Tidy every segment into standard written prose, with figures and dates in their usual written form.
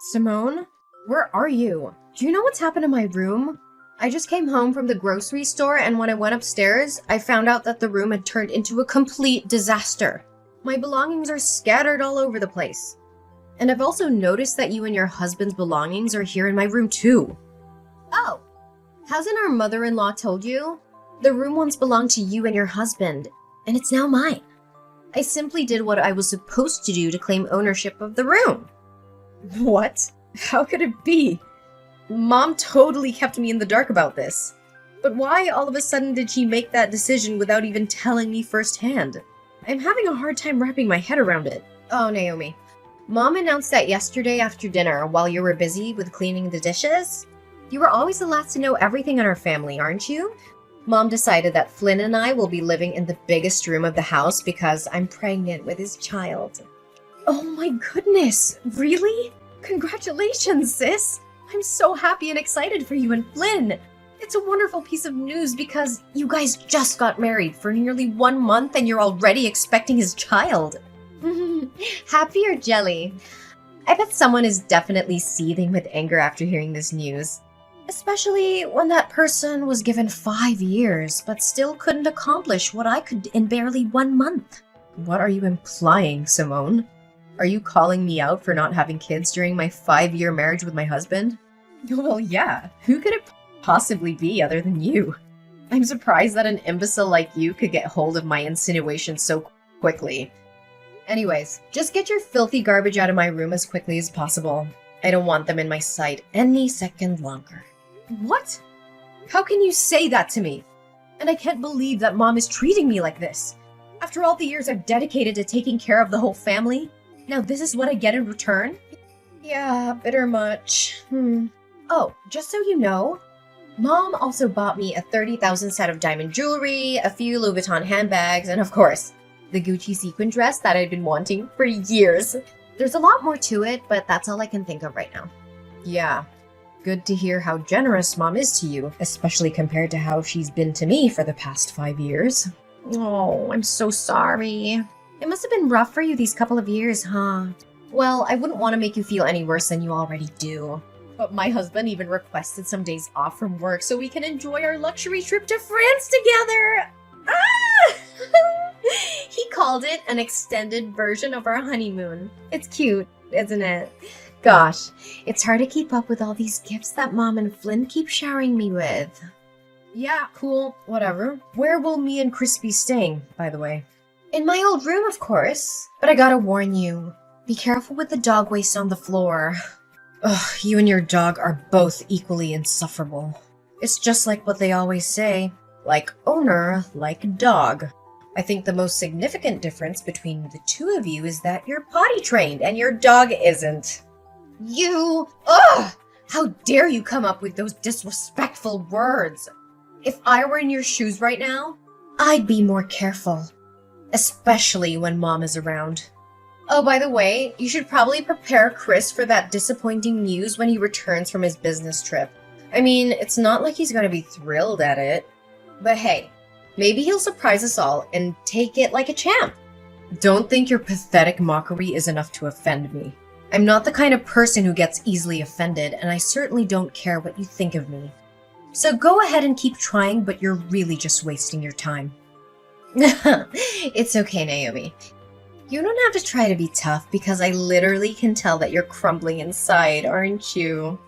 Simone? Where are you? Do you know what's happened to my room? I just came home from the grocery store, and when I went upstairs, I found out that the room had turned into a complete disaster. My belongings are scattered all over the place. And I've also noticed that you and your husband's belongings are here in my room too. Oh, hasn't our mother-in-law told you? The room once belonged to you and your husband, and it's now mine. I simply did what I was supposed to do to claim ownership of the room. What? How could it be? Mom totally kept me in the dark about this. But why all of a sudden did she make that decision without even telling me firsthand? I'm having a hard time wrapping my head around it. Oh, Naomi. Mom announced that yesterday after dinner while you were busy with cleaning the dishes. You were always the last to know everything in our family, aren't you? Mom decided that Flynn and I will be living in the biggest room of the house because I'm pregnant with his child. Oh my goodness, really? Congratulations, sis! I'm so happy and excited for you and Flynn. It's a wonderful piece of news because you guys just got married for nearly 1 month and you're already expecting his child. Happy or jelly? I bet someone is definitely seething with anger after hearing this news. Especially when that person was given 5 years but still couldn't accomplish what I could in barely 1 month. What are you implying, Simone? Are you calling me out for not having kids during my 5-year marriage with my husband? Well, yeah. Who could it possibly be other than you? I'm surprised that an imbecile like you could get hold of my insinuations so quickly. Anyways, just get your filthy garbage out of my room as quickly as possible. I don't want them in my sight any second longer. What? How can you say that to me? And I can't believe that Mom is treating me like this. After all the years I've dedicated to taking care of the whole family, now this is what I get in return? Yeah, bitter much. Oh, just so you know, Mom also bought me a 30,000 set of diamond jewelry, a few Louis Vuitton handbags, and of course, the Gucci sequin dress that I've been wanting for years. There's a lot more to it, but that's all I can think of right now. Yeah, good to hear how generous Mom is to you, especially compared to how she's been to me for the past 5 years. Oh, I'm so sorry. It must have been rough for you these couple of years, huh? Well, I wouldn't want to make you feel any worse than you already do. But my husband even requested some days off from work so we can enjoy our luxury trip to France together! Ah! He called it an extended version of our honeymoon. It's cute, isn't it? Gosh, it's hard to keep up with all these gifts that Mom and Flynn keep showering me with. Yeah, cool, whatever. Where will me and Chris be staying, by the way? In my old room, of course. But I gotta warn you, be careful with the dog waste on the floor. Ugh, you and your dog are both equally insufferable. It's just like what they always say, like owner, like dog. I think the most significant difference between the two of you is that you're potty trained and your dog isn't. You! Ugh! How dare you come up with those disrespectful words? If I were in your shoes right now, I'd be more careful. Especially when Mom is around. Oh, by the way, you should probably prepare Chris for that disappointing news when he returns from his business trip. I mean, it's not like he's gonna be thrilled at it. But hey, maybe he'll surprise us all and take it like a champ. Don't think your pathetic mockery is enough to offend me. I'm not the kind of person who gets easily offended, and I certainly don't care what you think of me. So go ahead and keep trying, but you're really just wasting your time. It's okay, Naomi. You don't have to try to be tough because I literally can tell that you're crumbling inside, aren't you?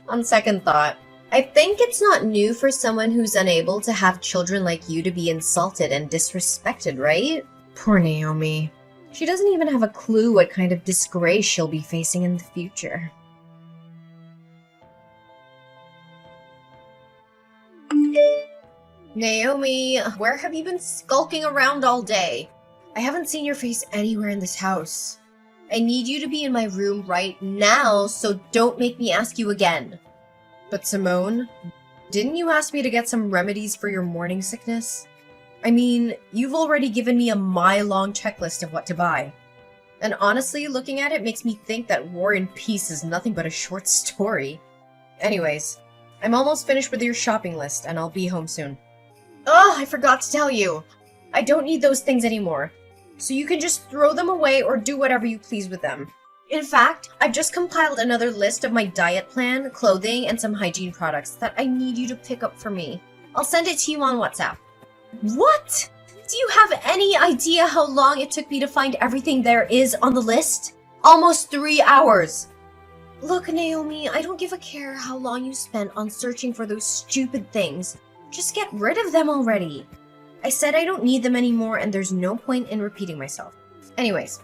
On second thought, I think it's not new for someone who's unable to have children like you to be insulted and disrespected, right? Poor Naomi. She doesn't even have a clue what kind of disgrace she'll be facing in the future. Naomi, where have you been skulking around all day? I haven't seen your face anywhere in this house. I need you to be in my room right now, so don't make me ask you again. But Simone, didn't you ask me to get some remedies for your morning sickness? I mean, you've already given me a mile-long checklist of what to buy. And honestly, looking at it makes me think that War and Peace is nothing but a short story. Anyways, I'm almost finished with your shopping list, and I'll be home soon. Oh, I forgot to tell you. I don't need those things anymore. So you can just throw them away or do whatever you please with them. In fact, I've just compiled another list of my diet plan, clothing, and some hygiene products that I need you to pick up for me. I'll send it to you on WhatsApp. What? Do you have any idea how long it took me to find everything there is on the list? Almost 3 hours. Look, Naomi, I don't give a care how long you spent on searching for those stupid things. Just get rid of them already. I said I don't need them anymore, and there's no point in repeating myself. Anyways,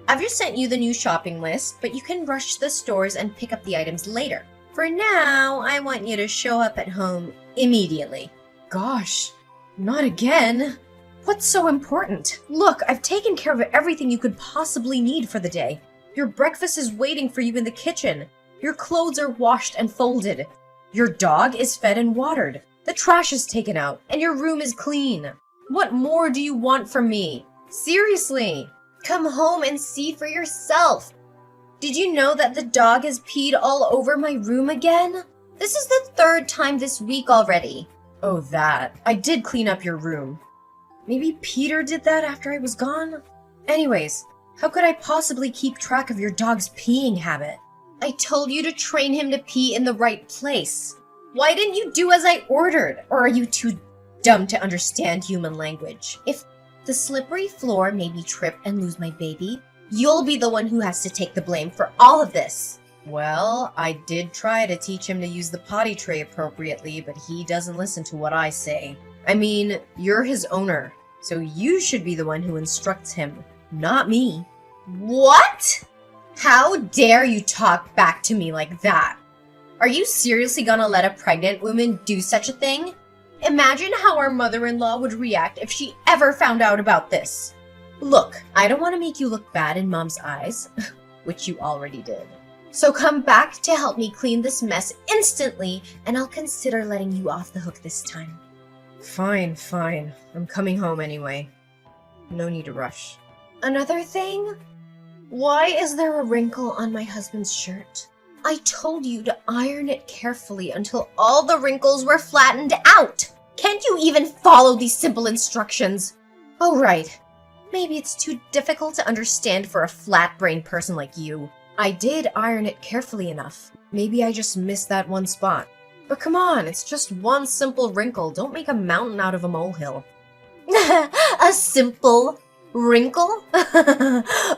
I've just sent you the new shopping list, but you can rush to the stores and pick up the items later. For now, I want you to show up at home immediately. Gosh, not again. What's so important? Look, I've taken care of everything you could possibly need for the day. Your breakfast is waiting for you in the kitchen. Your clothes are washed and folded. Your dog is fed and watered. The trash is taken out, and your room is clean. What more do you want from me? Seriously, come home and see for yourself. Did you know that the dog has peed all over my room again? This is the 3rd time this week already. Oh, that. I did clean up your room. Maybe Peter did that after I was gone? Anyways, how could I possibly keep track of your dog's peeing habit? I told you to train him to pee in the right place. Why didn't you do as I ordered? Or are you too dumb to understand human language? If the slippery floor made me trip and lose my baby, you'll be the one who has to take the blame for all of this. Well, I did try to teach him to use the potty tray appropriately, but he doesn't listen to what I say. I mean, you're his owner, so you should be the one who instructs him, not me. What? How dare you talk back to me like that? Are you seriously gonna let a pregnant woman do such a thing? Imagine how our mother-in-law would react if she ever found out about this. Look, I don't want to make you look bad in Mom's eyes, which you already did. So come back to help me clean this mess instantly, and I'll consider letting you off the hook this time. Fine. I'm coming home anyway. No need to rush. Another thing? Why is there a wrinkle on my husband's shirt? I told you to iron it carefully until all the wrinkles were flattened out. Can't you even follow these simple instructions? Oh, right. Maybe it's too difficult to understand for a flat-brained person like you. I did iron it carefully enough. Maybe I just missed that one spot. But come on, it's just one simple wrinkle. Don't make a mountain out of a molehill. A simple wrinkle?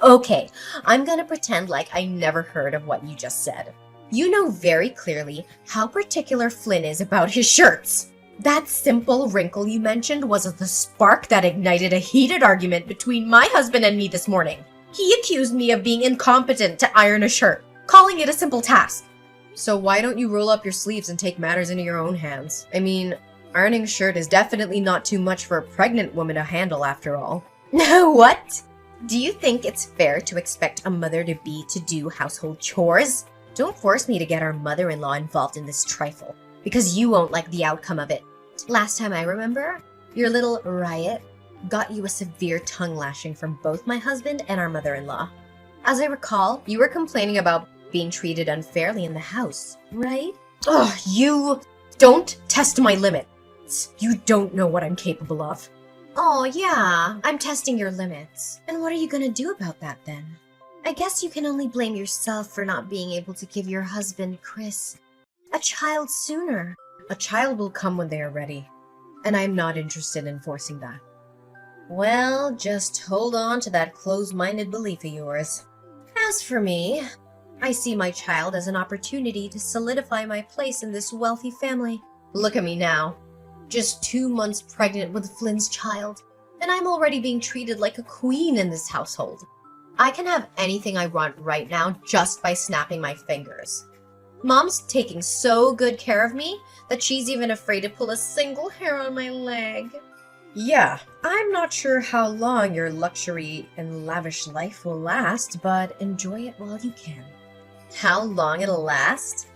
Okay, I'm gonna pretend like I never heard of what you just said. You know very clearly how particular Flynn is about his shirts. That simple wrinkle you mentioned was the spark that ignited a heated argument between my husband and me this morning. He accused me of being incompetent to iron a shirt, calling it a simple task. So why don't you roll up your sleeves and take matters into your own hands? I mean, ironing a shirt is definitely not too much for a pregnant woman to handle after all. What? Do you think it's fair to expect a mother-to-be to do household chores? Don't force me to get our mother-in-law involved in this trifle, because you won't like the outcome of it. Last time I remember, your little riot got you a severe tongue lashing from both my husband and our mother-in-law. As I recall, you were complaining about being treated unfairly in the house, right? Ugh, you don't test my limits. You don't know what I'm capable of. Oh, yeah, I'm testing your limits. And what are you gonna do about that then? I guess you can only blame yourself for not being able to give your husband, Chris, a child sooner. A child will come when they are ready, and I'm not interested in forcing that. Well, just hold on to that closed-minded belief of yours. As for me, I see my child as an opportunity to solidify my place in this wealthy family. Look at me now. Just 2 months pregnant with Flynn's child, and I'm already being treated like a queen in this household. I can have anything I want right now just by snapping my fingers. Mom's taking so good care of me that she's even afraid to pull a single hair on my leg. Yeah, I'm not sure how long your luxury and lavish life will last, but enjoy it while you can. How long it'll last?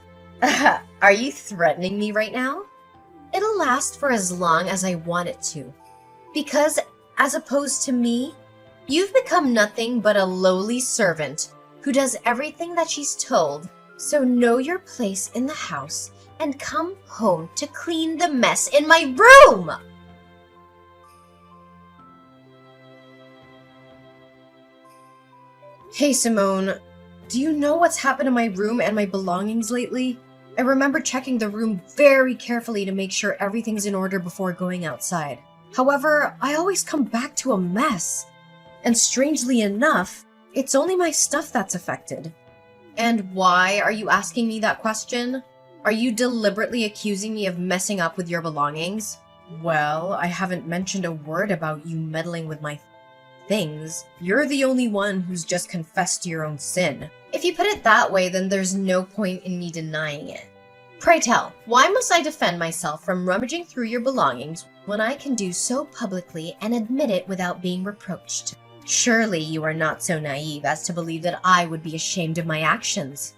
Are you threatening me right now? It'll last for as long as I want it to. Because, as opposed to me, you've become nothing but a lowly servant who does everything that she's told. So know your place in the house and come home to clean the mess in my room! Hey, Simone. Do you know what's happened to my room and my belongings lately? I remember checking the room very carefully to make sure everything's in order before going outside. However, I always come back to a mess. And strangely enough, it's only my stuff that's affected. And why are you asking me that question? Are you deliberately accusing me of messing up with your belongings? Well, I haven't mentioned a word about you meddling with my things. You're the only one who's just confessed to your own sin. If you put it that way, then there's no point in me denying it. Pray tell, why must I defend myself from rummaging through your belongings when I can do so publicly and admit it without being reproached? Surely you are not so naive as to believe that I would be ashamed of my actions.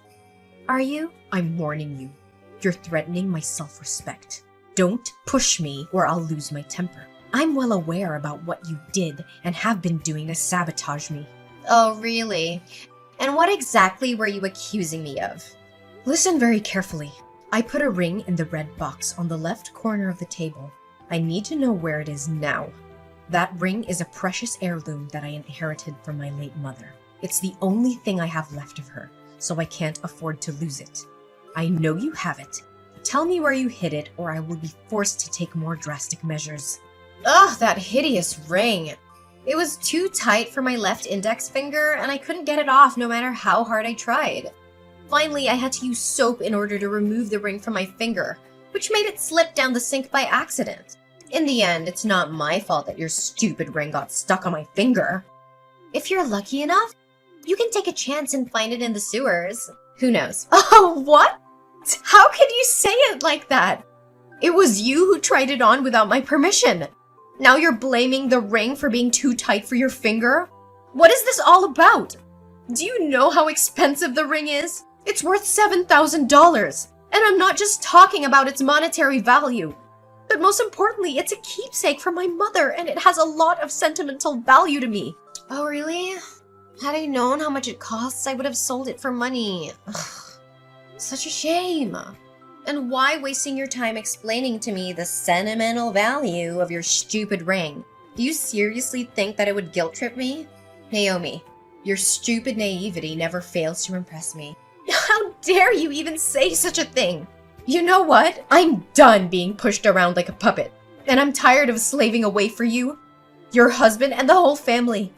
Are you? I'm warning you. You're threatening my self-respect. Don't push me or I'll lose my temper. I'm well aware about what you did and have been doing to sabotage me. Oh, really? And what exactly were you accusing me of? Listen very carefully. I put a ring in the red box on the left corner of the table. I need to know where it is now. That ring is a precious heirloom that I inherited from my late mother. It's the only thing I have left of her, so I can't afford to lose it. I know you have it. Tell me where you hid it, or I will be forced to take more drastic measures. Ugh, that hideous ring. It was too tight for my left index finger, and I couldn't get it off no matter how hard I tried. Finally, I had to use soap in order to remove the ring from my finger, which made it slip down the sink by accident. In the end, it's not my fault that your stupid ring got stuck on my finger. If you're lucky enough, you can take a chance and find it in the sewers. Who knows? Oh, what? How could you say it like that? It was you who tried it on without my permission. Now you're blaming the ring for being too tight for your finger? What is this all about? Do you know how expensive the ring is? It's worth $7,000. And I'm not just talking about its monetary value. But most importantly, it's a keepsake from my mother, and it has a lot of sentimental value to me. Oh, really? Had I known how much it costs, I would have sold it for money. Ugh, such a shame. And why wasting your time explaining to me the sentimental value of your stupid ring? Do you seriously think that it would guilt trip me? Naomi, your stupid naivety never fails to impress me. How dare you even say such a thing? You know what? I'm done being pushed around like a puppet. And I'm tired of slaving away for you, your husband, and the whole family.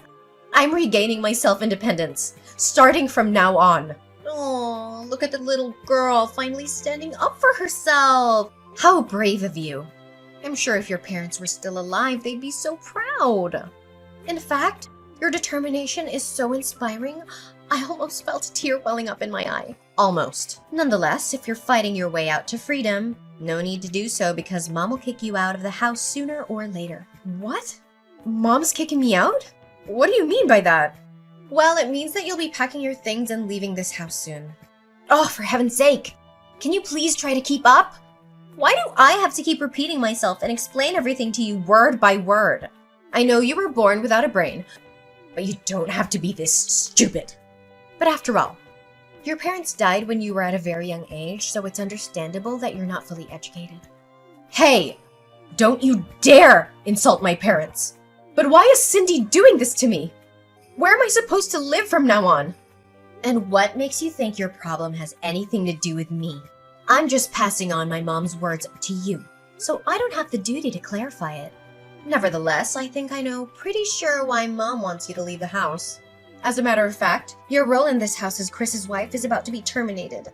I'm regaining my self-independence, starting from now on. Oh, look at the little girl finally standing up for herself. How brave of you. I'm sure if your parents were still alive, they'd be so proud. In fact, your determination is so inspiring, I almost felt a tear welling up in my eye. Almost. Nonetheless, if you're fighting your way out to freedom, no need to do so because Mom will kick you out of the house sooner or later. What? Mom's kicking me out? What do you mean by that? Well, it means that you'll be packing your things and leaving this house soon. Oh, for heaven's sake! Can you please try to keep up? Why do I have to keep repeating myself and explain everything to you word by word? I know you were born without a brain, but you don't have to be this stupid. But after all, your parents died when you were at a very young age, so it's understandable that you're not fully educated. Hey! Don't you dare insult my parents! But why is Cindy doing this to me? Where am I supposed to live from now on? And what makes you think your problem has anything to do with me? I'm just passing on my mom's words to you, so I don't have the duty to clarify it. Nevertheless, I think I know pretty sure why Mom wants you to leave the house. As a matter of fact, your role in this house as Chris's wife is about to be terminated.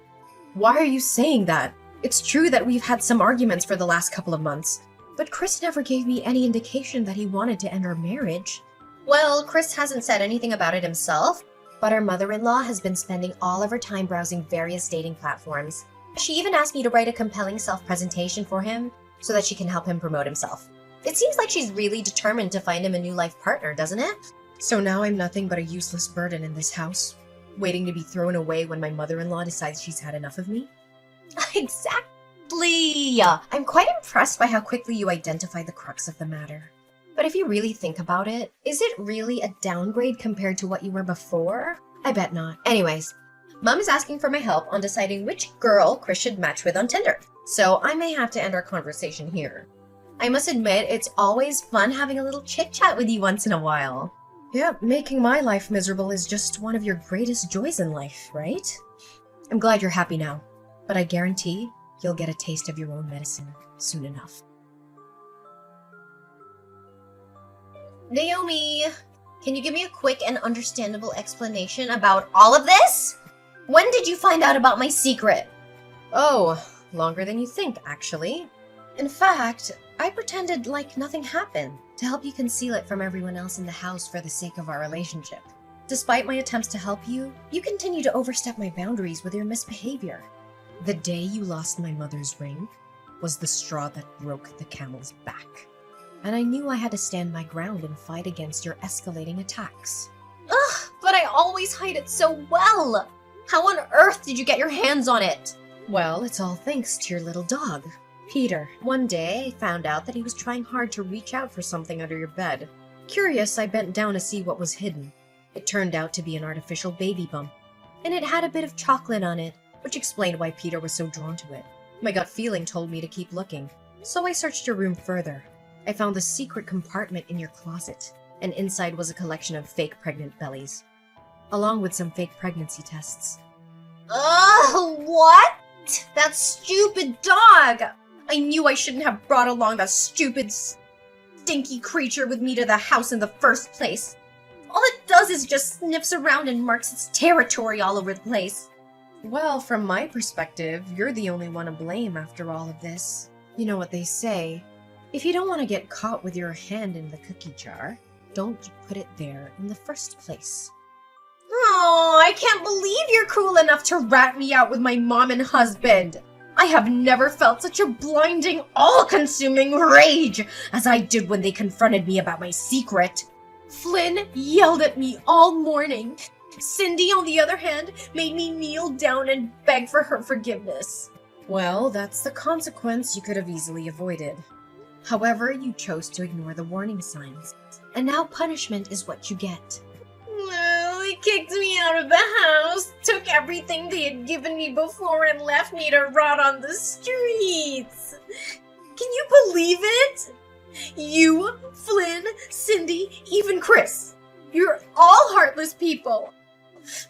Why are you saying that? It's true that we've had some arguments for the last couple of months, but Chris never gave me any indication that he wanted to end our marriage. Well, Chris hasn't said anything about it himself, but our mother-in-law has been spending all of her time browsing various dating platforms. She even asked me to write a compelling self-presentation for him so that she can help him promote himself. It seems like she's really determined to find him a new life partner, doesn't it? So now I'm nothing but a useless burden in this house, waiting to be thrown away when my mother-in-law decides she's had enough of me? Exactly! I'm quite impressed by how quickly you identified the crux of the matter. But if you really think about it, is it really a downgrade compared to what you were before? I bet not. Anyways, Mom is asking for my help on deciding which girl Chris should match with on Tinder, so I may have to end our conversation here. I must admit, it's always fun having a little chit-chat with you once in a while. Yeah, making my life miserable is just one of your greatest joys in life, right? I'm glad you're happy now, but I guarantee you'll get a taste of your own medicine soon enough. Naomi, can you give me a quick and understandable explanation about all of this? When did you find out about my secret? Oh, longer than you think, actually. In fact, I pretended like nothing happened to help you conceal it from everyone else in the house for the sake of our relationship. Despite my attempts to help you, you continue to overstep my boundaries with your misbehavior. The day you lost my mother's ring was the straw that broke the camel's back. And I knew I had to stand my ground and fight against your escalating attacks. Ugh, but I always hide it so well! How on earth did you get your hands on it? Well, it's all thanks to your little dog, Peter. One day, I found out that he was trying hard to reach out for something under your bed. Curious, I bent down to see what was hidden. It turned out to be an artificial baby bump, and it had a bit of chocolate on it, which explained why Peter was so drawn to it. My gut feeling told me to keep looking, so I searched your room further. I found the secret compartment in your closet, and inside was a collection of fake pregnant bellies, along with some fake pregnancy tests. Ugh, what? That stupid dog! I knew I shouldn't have brought along that stupid, stinky creature with me to the house in the first place. All it does is just sniffs around and marks its territory all over the place. Well, from my perspective, you're the only one to blame after all of this. You know what they say, if you don't want to get caught with your hand in the cookie jar, don't put it there in the first place. Oh, I can't believe you're cruel enough to rat me out with my mom and husband. I have never felt such a blinding, all-consuming rage as I did when they confronted me about my secret. Flynn yelled at me all morning. Cindy, on the other hand, made me kneel down and beg for her forgiveness. Well, that's the consequence you could have easily avoided. However, you chose to ignore the warning signs, and now punishment is what you get. Well, they kicked me out of the house, took everything they had given me before, and left me to rot on the streets. Can you believe it? You, Flynn, Cindy, even Chris. You're all heartless people.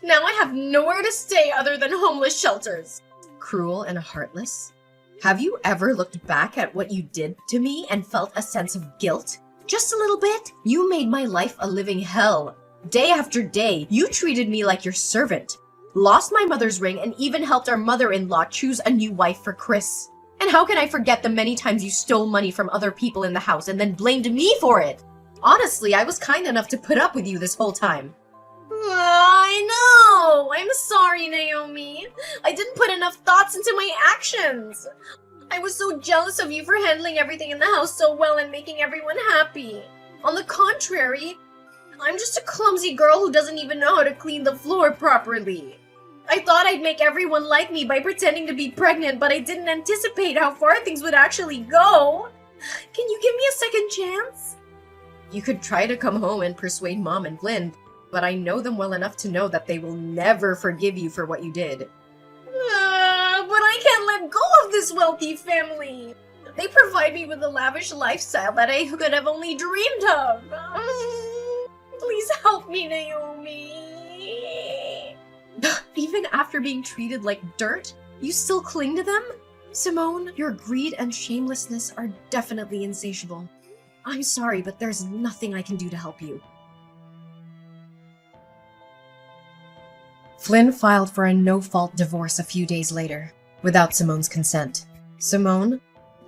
Now I have nowhere to stay other than homeless shelters. Cruel and heartless? Have you ever looked back at what you did to me and felt a sense of guilt? Just a little bit? You made my life a living hell. Day after day, you treated me like your servant, lost my mother's ring, and even helped our mother-in-law choose a new wife for Chris. And how can I forget the many times you stole money from other people in the house and then blamed me for it? Honestly, I was kind enough to put up with you this whole time. I know! I'm sorry, Naomi. I didn't put enough thoughts into my actions. I was so jealous of you for handling everything in the house so well and making everyone happy. On the contrary, I'm just a clumsy girl who doesn't even know how to clean the floor properly. I thought I'd make everyone like me by pretending to be pregnant, but I didn't anticipate how far things would actually go. Can you give me a second chance? You could try to come home and persuade Mom and Flynn, but I know them well enough to know that they will never forgive you for what you did. But I can't let go of this wealthy family. They provide me with a lavish lifestyle that I could have only dreamed of. Please help me, Naomi. Even after being treated like dirt, you still cling to them? Simone, your greed and shamelessness are definitely insatiable. I'm sorry, but there's nothing I can do to help you. Flynn filed for a no-fault divorce a few days later, without Simone's consent. Simone,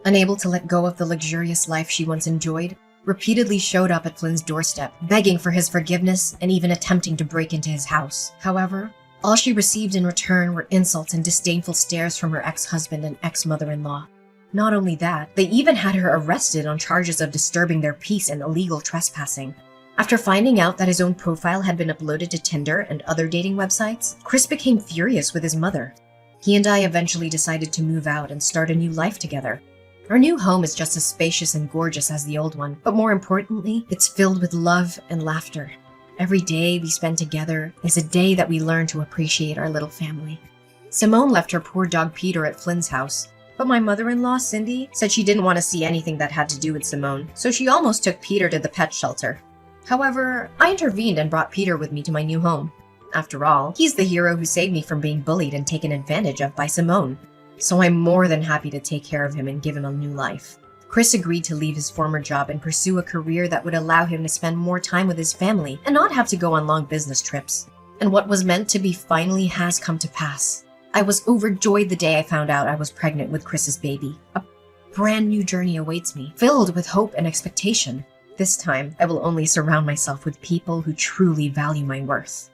unable to let go of the luxurious life she once enjoyed, repeatedly showed up at Flynn's doorstep, begging for his forgiveness and even attempting to break into his house. However, all she received in return were insults and disdainful stares from her ex-husband and ex-mother-in-law. Not only that, they even had her arrested on charges of disturbing their peace and illegal trespassing. After finding out that his own profile had been uploaded to Tinder and other dating websites, Chris became furious with his mother. He and I eventually decided to move out and start a new life together. Our new home is just as spacious and gorgeous as the old one, but more importantly, it's filled with love and laughter. Every day we spend together is a day that we learn to appreciate our little family. Simone left her poor dog Peter at Flynn's house, but my mother-in-law, Cindy, said she didn't want to see anything that had to do with Simone, so she almost took Peter to the pet shelter. However, I intervened and brought Peter with me to my new home. After all, he's the hero who saved me from being bullied and taken advantage of by Simone. So I'm more than happy to take care of him and give him a new life. Chris agreed to leave his former job and pursue a career that would allow him to spend more time with his family and not have to go on long business trips. And what was meant to be finally has come to pass. I was overjoyed the day I found out I was pregnant with Chris's baby. A brand new journey awaits me, filled with hope and expectation. This time, I will only surround myself with people who truly value my worth.